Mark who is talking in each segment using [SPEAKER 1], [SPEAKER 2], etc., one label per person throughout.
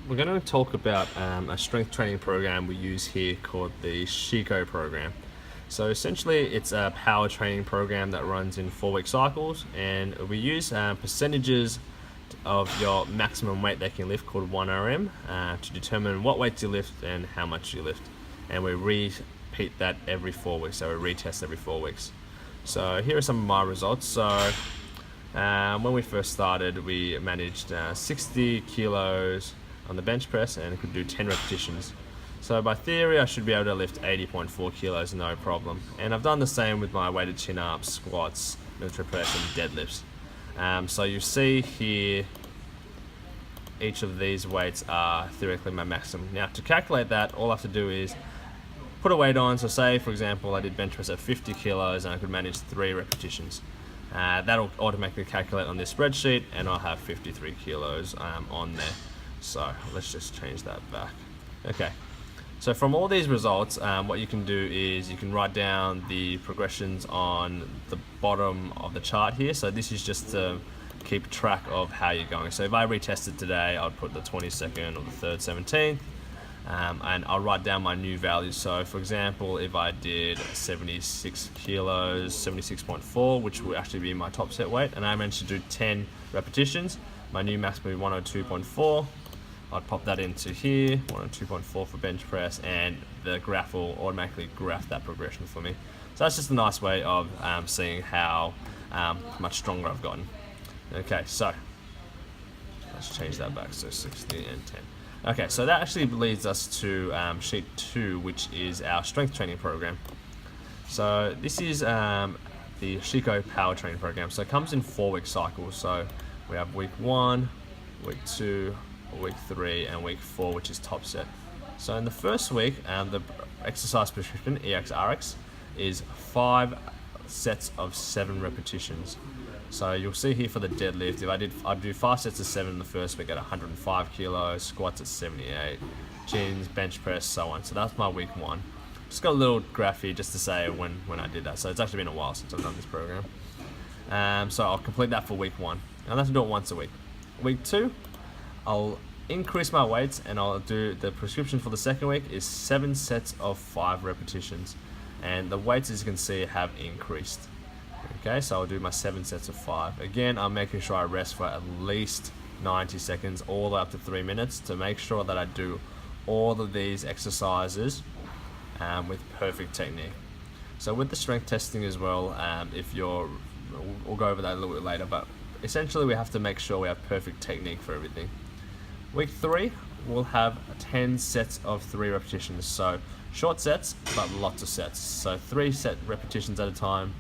[SPEAKER 1] we're going to talk about a strength training program we use here called the Sheiko program. So essentially, it's a power training program that runs in 4-week cycles, and we use percentages of your maximum weight they can lift, called 1RM, to determine what weight you lift and how much you lift. And we repeat that every 4 weeks, so we retest every 4 weeks. So here are some of my results. So when we first started, we managed 60 kilos on the bench press and could do 10 repetitions. So by theory, I should be able to lift 80.4 kilos, no problem. And I've done the same with my weighted chin-ups, squats, military press, and deadlifts. So you see here, each of these weights are theoretically my maximum. Now to calculate that, all I have to do is put a weight on. So say, for example, I did bench press at 50 kilos and I could manage 3 repetitions. That'll automatically calculate on this spreadsheet, and I'll have 53 kilos on there. So let's just change that back. Okay. So from all these results, what you can do is you can write down the progressions on the bottom of the chart here. So this is just to keep track of how you're going. So if I retested today, I'd put the 22nd or the 3rd, 17th, and I'll write down my new values. So for example, if I did 76 kilos, 76.4, which would actually be my top set weight, and I managed to do 10 repetitions, my new max would be 102.4. I'd pop that into here, 102.4 for bench press, and the graph will automatically graph that progression for me. So that's just a nice way of seeing how much stronger I've gotten. Okay, so let's change that back, so 60 and 10. Okay, so that actually leads us to sheet 2, which is our strength training program. So this is the Sheiko power training program. So it comes in 4-week cycles. So we have week 1, week 2, week 3, and week 4, which is top set. So in the first week, the exercise prescription, EXRX, is 5 sets of 7 repetitions. So you'll see here for the deadlift, if I'd do 5 sets of 7 in the first week at 105 kilos, squats at 78, chins, bench press, so on. So that's my week 1. Just got a little graph here just to say when I did that. So it's actually been a while since I've done this program. So I'll complete that for week 1. I'll have to do it once a week. Week 2, I'll increase my weights, and I'll do the prescription for the second week is 7 sets of 5 repetitions, and the weights, as you can see, have increased. Okay, so I'll do my 7 sets of 5. Again, I'm making sure I rest for at least 90 seconds, all the way up to 3 minutes, to make sure that I do all of these exercises with perfect technique. So with the strength testing as well, we'll go over that a little bit later, but essentially we have to make sure we have perfect technique for everything. Week 3, we'll have 10 sets of 3 repetitions. So short sets, but lots of sets. So 3 set repetitions at a time,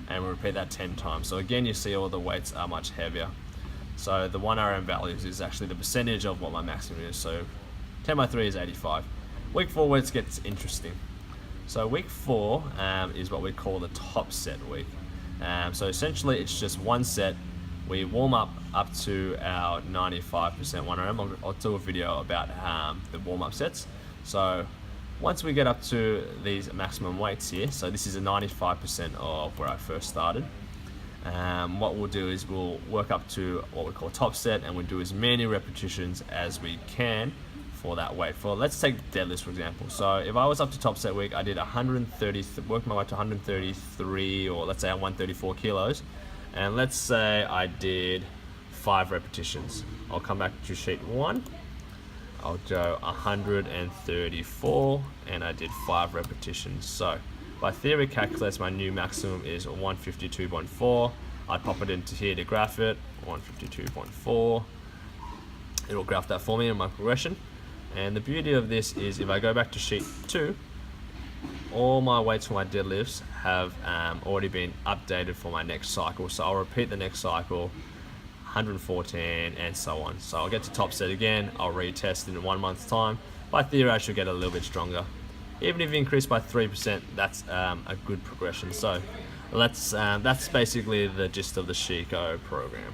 [SPEAKER 1] and we'll repeat that 10 times. So again, you see all the weights are much heavier. So the 1RM values is actually the percentage of what my maximum is. So 10 by 3 is 85. Week 4, where it gets interesting. So week 4 is what we call the top set week. So essentially, it's just 1 set. We warm up to our 95% 1RM. I'll do a video about the warm-up sets. So once we get up to these maximum weights here, so this is a 95% of where I first started, what we'll do is we'll work up to what we call top set, and we'll do as many repetitions as we can for that weight. Let's take deadlifts, for example. So if I was up to top set week, I did 130, worked my way to 133, or let's say 134 kilos. And let's say I did 5 repetitions. I'll come back to sheet 1. I'll go 134, and I did 5 repetitions. So by theory calculates my new maximum is 152.4. I'd pop it into here to graph it, 152.4. It'll graph that for me in my progression. And the beauty of this is if I go back to sheet 2, all my weights for my deadlifts have already been updated for my next cycle. So I'll repeat the next cycle, 114, and so on. So I'll get to top set again, I'll retest in 1 month's time. By theory, I should get a little bit stronger. Even if you increase by 3%, that's a good progression. So that's basically the gist of the Sheiko program.